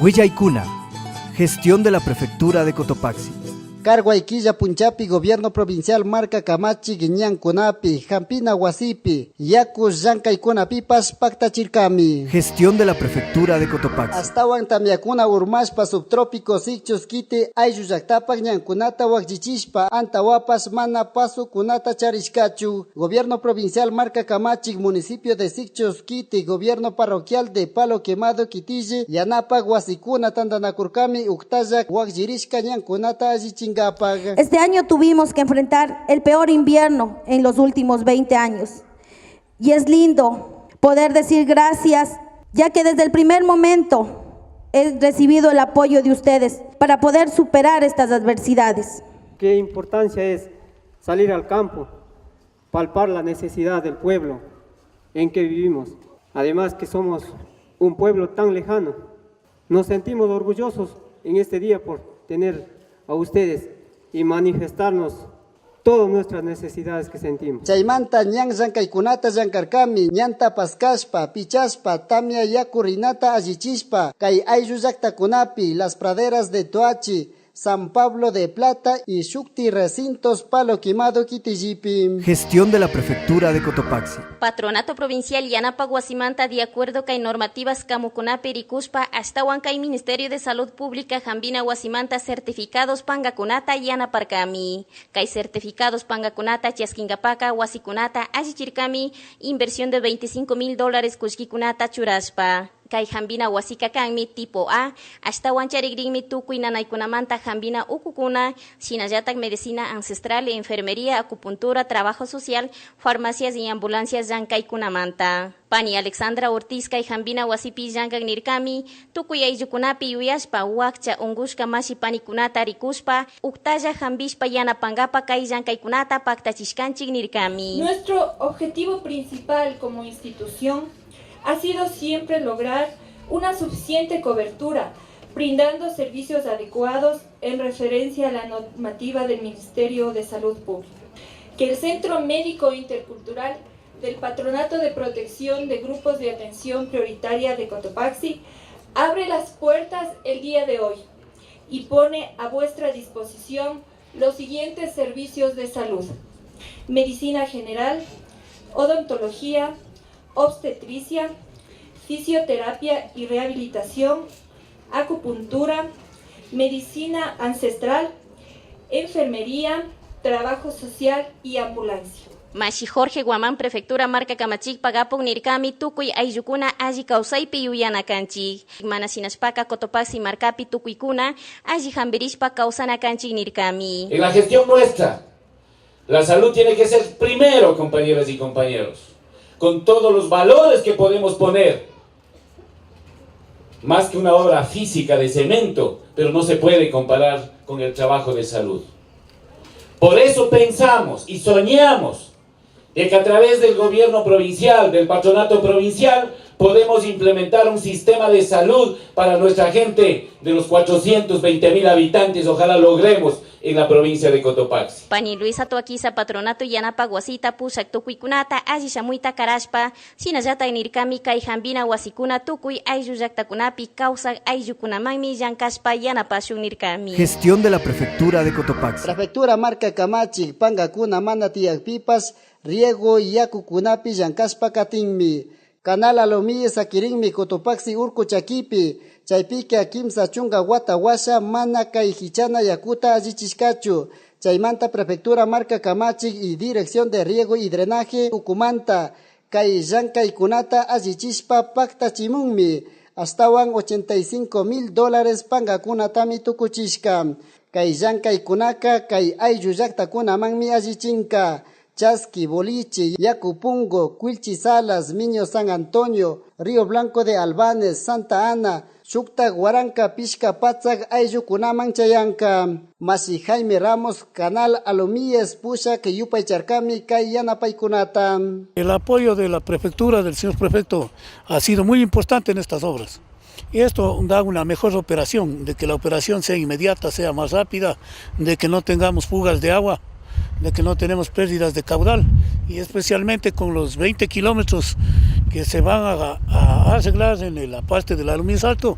Huillaykuna, gestión de la Prefectura de Cotopaxi. Carguayquilla Punchapi, Gobierno Provincial Marca Camachi, Guiñancunapi, Jampina Huasipi, Yacus Llankaykunapipas Pactachircami. Gestión de la Prefectura de Cotopaxi. Astawan Tamiacuna Urmashpa Subtrópicos Ichus Kite Ayuyactapak Ñankunata Wakchichishpa Antawapas Mana Paso Kunata Charishkachu. Gobierno Provincial Marca Camachi, Municipio de Sichus Kite, Gobierno Parroquial de Palo Quemado Kitille, Yanapa Guasicuna Tandanakurkami Uktayak Wakjirishka Ñankunata Ajichin. Este año tuvimos que enfrentar el peor invierno en los últimos 20 años. Y es lindo poder decir gracias, ya que desde el primer momento he recibido el apoyo de ustedes para poder superar estas adversidades. Qué importancia es salir al campo, palpar la necesidad del pueblo en que vivimos. Además que somos un pueblo tan lejano. Nos sentimos orgullosos en este día por tener a ustedes y manifestarnos todas nuestras necesidades que sentimos. Chaymanta ñan llankaykunata llankarkami, ñanta paskashpa, pichaspa, tamia yakurinata allichishpa, kay ayllu llaktakunapi, las praderas de Toachi, San Pablo de Plata y Shukti Recintos Palo Quemado Kitillipi. Gestión de la Prefectura de Cotopaxi. Patronato Provincial Yanapa Guasimanta, de acuerdo con normativas Camucunapi Ricuspa, hasta Huancay Ministerio de Salud Pública Jambina Guasimanta certificados Pangacunata Yanaparcami. Kay certificados Pangacunata Chiasquingapaca Guasicunata Ajichircami, inversión de $25,000 Kushkikunata Churaspa. Kay Jambina Huasica Kanmi tipo A, hasta Huancharigrinmi Tukuy Nanaykunamanta Jambina Ukukuna, Shinayatak Medicina Ancestral, Enfermería, Acupuntura, Trabajo Social, Farmacias y Ambulancias Yankaykunamanta. Pani Alexandra Ortiz kay Jambina Huasipi Yankagnirkami, Tukuy Ayllukunapi Yuyashpa, Wakcha Ungushka Mashi Panikunata Rikuspa, Uktaya Jambishpa Yanapangapa kay Yankaykunata Paktachishkanchik nirkami. Nuestro objetivo principal como institución ha sido siempre lograr una suficiente cobertura, brindando servicios adecuados en referencia a la normativa del Ministerio de Salud Pública. Que el Centro Médico Intercultural del Patronato de Protección de Grupos de Atención Prioritaria de Cotopaxi abre las puertas el día de hoy y pone a vuestra disposición los siguientes servicios de salud: medicina general, odontología, obstetricia, fisioterapia y rehabilitación, acupuntura, medicina ancestral, enfermería, trabajo social y ambulancia. Mashi Jorge Guamán, Prefectura Marca Camachik, Pagapong Nirkami, Tukuy Aylukuna, Aji Kausaypi Yuyana Kanchik. Manasinashpaka, Cotopaxi Marcapi, Tukuykuna, Aji Jambirishpa, Kausana Kanchik Nirkami. En la gestión nuestra, la salud tiene que ser primero, compañeras y compañeros, con todos los valores que podemos poner. Más que una obra física de cemento, pero no se puede comparar con el trabajo de salud. Por eso pensamos y soñamos de que a través del gobierno provincial, del patronato provincial, podemos implementar un sistema de salud para nuestra gente de los 420,000 habitantes. Ojalá logremos en la provincia de Cotopaxi. Pani Luisa Toaquiza, Patronato Yanapa Guasita, Pushak Tukuykuna, Aji Shamuita Karashpa, Sinayata Nirkami, Kay Jambina Guasikuna, Tukuy, Ayllu Llaktakunapi, Kausak, Ayllukunamanmi, Yankashpa, Yanapa Shunirkami. Gestión de la Prefectura de Cotopaxi. Prefectura Marca Camachi, Pangakuna Mana Tiakpipas, Riego Yakukunapi, Yankashpa Katinmi. Canal Alomi Sakirinmi, Cotopaxi Urco Chaquipi, Chaypique Akimsa Chunga Watawasha, Mana Kaihichana Yakuta Ajichishkachu, Chaymanta Prefectura Marca Camachi y Dirección de Riego y Drenaje Ucumanta, Kay Yankaykunata Ajichishpa Pacta Chimunmi, Astawan $85,000 Pangakunatami Tukuchishka, Kay Yankaykunaka, Kay Ayllullaktakunamanmi Ajichinka, Chasqui, Boliche, Yacupungo, Cuilchi Salas, Miño San Antonio, Río Blanco de Albanes, Santa Ana, Shukta, Guaranca, Pishka, Patzag, Ayllukunaman Chayanka, Masi Jaime Ramos, Canal Alomíes, Pusha, Keyupay Charcami, Kay Yanapaykunata. El apoyo de la prefectura, del señor prefecto, ha sido muy importante en estas obras. Y esto da una mejor operación, de que la operación sea inmediata, sea más rápida, de que no tengamos fugas de agua, de que no tenemos pérdidas de caudal, y especialmente con los 20 kilómetros que se van a arreglar en la parte del aluminio salto,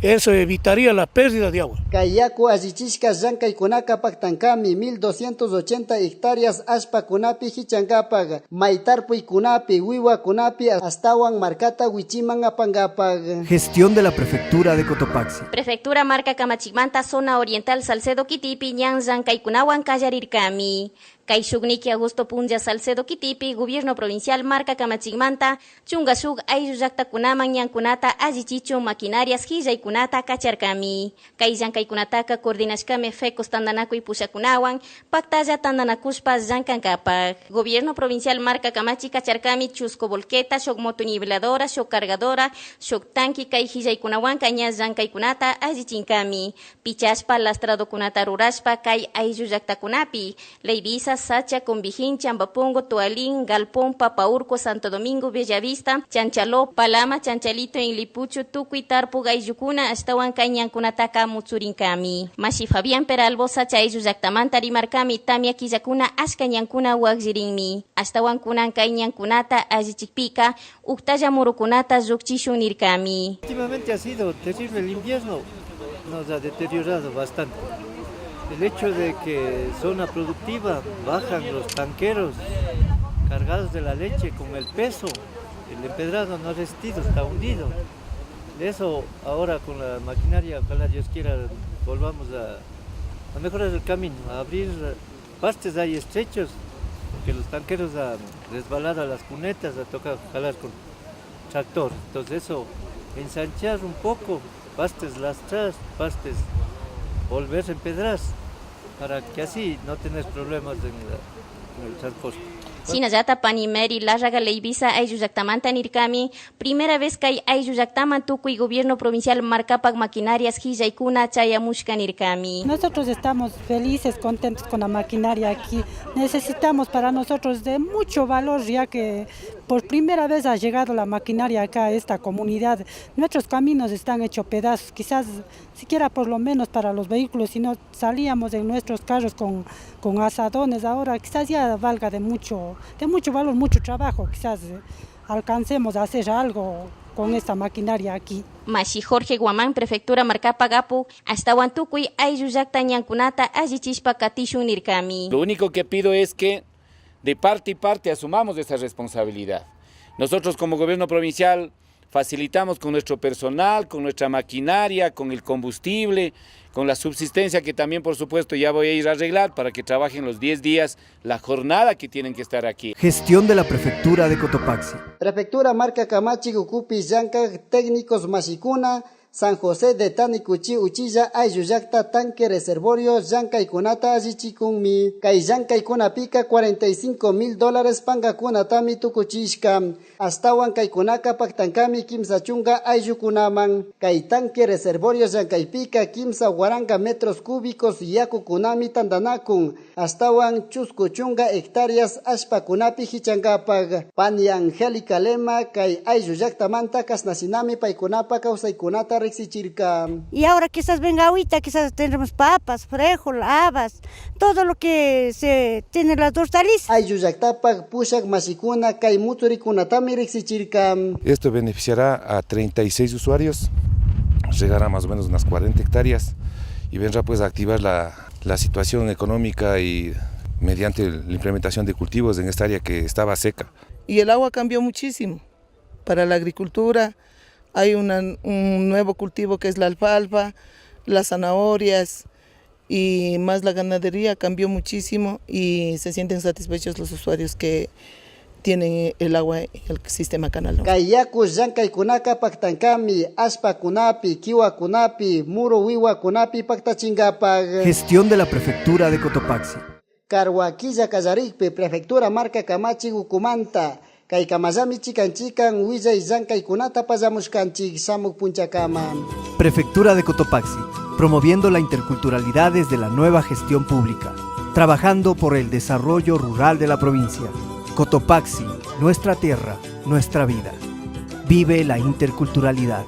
eso evitaría la pérdida de agua. Kayaku allichishka llankaykunaka paktankami 1280 hectáreas ashpa kunapi hichankapak, maitarpuy kunapi, wiwa kunapi, astawan marcata wichiman apankapak. Gestión de la Prefectura de Cotopaxi. Prefectura Marca Kamachigmanta, Zona Oriental, Salcedo Kitipi, Ñan Llankaykunawan kallarirkami. Kay Shugniki Augusto Punja Salcedo Kitipi, Gobierno Provincial Marca Kamachigmanta, Chungashug Ayu Llaktakunaman Ñankunata allichichu maquinarias hillaykunata kacharkami. Kay Llankaykunataka coordinashkami fecos tandanakuy pushakunawan, paktalla tandanakushpa llankankapak. Gobierno Provincial Marca Kamachi kacharkami chusco volqueta, shok motoniveladora, shok cargadora, shok tanki kay hillaykunawan kaña llankaykunata allichinkami. Pichashpa lastradokunata rurashpa kay ayu llaktakunapi. Leivisa, Sacha, Convijín, Chambapongo, Toalín, Galpón, Papaurco, Santo Domingo, Bellavista, Chanchaló, Palama, Chanchalito, Inlipucho, Tucuy, Tarpu, Gayucuna, Astawan, Cañankunataka, Mutsurinkami. Mashi Fabián Peralbo, Sacha, Ayu Llaktamanta, Rimarkami, Tamia, Quillacuna, Ashcañancuna, Huaxirinmi. Astawan Kunan, Cañankunata, Ayichikpica, Uctaya Murukunata, Zukchishun Nirkami. Últimamente ha sido terrible el invierno, nos ha deteriorado bastante. El hecho de que zona productiva bajan los tanqueros cargados de la leche con el peso, el empedrado no ha resistido, está hundido. De eso ahora con la maquinaria, ojalá Dios quiera, volvamos a mejorar el camino, a abrir pastes ahí estrechos, porque los tanqueros han resbalado a las cunetas, ha tocado jalar con tractor. Entonces eso, ensanchar un poco, pastes lastras, pastes volverse en pedras, para que así no tener problemas en el transporte. Sinayata Panimeri, Larraga Leivisa, Ayu Llaktamanta Nirkami, primera vez que hay Ayu Llaktaman Tukuy Gobierno Provincial Marcapac Maquinarias Hillaykuna Chayamushka Nirkami. Nosotros estamos felices, contentos con la maquinaria aquí. Necesitamos para nosotros de mucho valor, ya que por primera vez ha llegado la maquinaria acá a esta comunidad. Nuestros caminos están hechos pedazos, quizás siquiera por lo menos para los vehículos, si no salíamos en nuestros carros con asadones, ahora quizás ya valga de mucho valor, mucho trabajo, quizás alcancemos a hacer algo con esta maquinaria aquí. Mashi Jorge Guamán, Prefectura Marcapagapu, hasta Huantucuy, Ayu Llakta Ñankunata, Allichishpa Katishun Nirkami. Lo único que pido es que de parte y parte asumamos esa responsabilidad. Nosotros como gobierno provincial facilitamos con nuestro personal, con nuestra maquinaria, con el combustible, con la subsistencia que también por supuesto ya voy a ir a arreglar para que trabajen los 10 días, la jornada que tienen que estar aquí. Gestión de la Prefectura de Cotopaxi. Prefectura Marca Camachi, Gucupi, Yanca, técnicos Mashicuna, San José de Tanicuchi, Uchilla, Ayuyacta, Tanque, Reservorio, Yanca y Kunata, Ayichikunmi, Kay Yanca y Kunapica, $45,000, Panga Kunatami, Tukuchishka, Astawan Kay Kunaka, Pactankami, Kimsa Chunga, Ayukunaman, Kay Tanque, Reservorio, Yanca y Pica, Kimsa Guaranga, metros cúbicos, Yaku Kunami, Tandanakun, Astawan Chusco Chunga, hectáreas, Ashpa Kunapi, Hichangapag, Pani Angélica Lema, Kay Ayuyacta Manta, Kasnasinami, Paikunapa, Causa y Kunata, y ahora quizás venga agüita, quizás tendremos papas, frijol, habas, todo lo que se tiene las hortalizas. Esto beneficiará a 36 usuarios, llegará más o menos unas 40 hectáreas y vendrá pues a activar la situación económica y mediante la implementación de cultivos en esta área que estaba seca. Y el agua cambió muchísimo para la agricultura. Hay un nuevo cultivo que es la alfalfa, las zanahorias y más la ganadería cambió muchísimo y se sienten satisfechos los usuarios que tienen el agua en el sistema Canal Norte. Gestión de la Prefectura de Cotopaxi. Carhuaquilla Callaricpe, Prefectura Marca Camachi, Gucumanta. Kay kamayami chikan Huilla Yanka y Kunata payamushkanchik Samuk Punchakama. Prefectura de Cotopaxi, promoviendo la interculturalidad desde la nueva gestión pública, trabajando por el desarrollo rural de la provincia. Cotopaxi, nuestra tierra, nuestra vida. Vive la interculturalidad.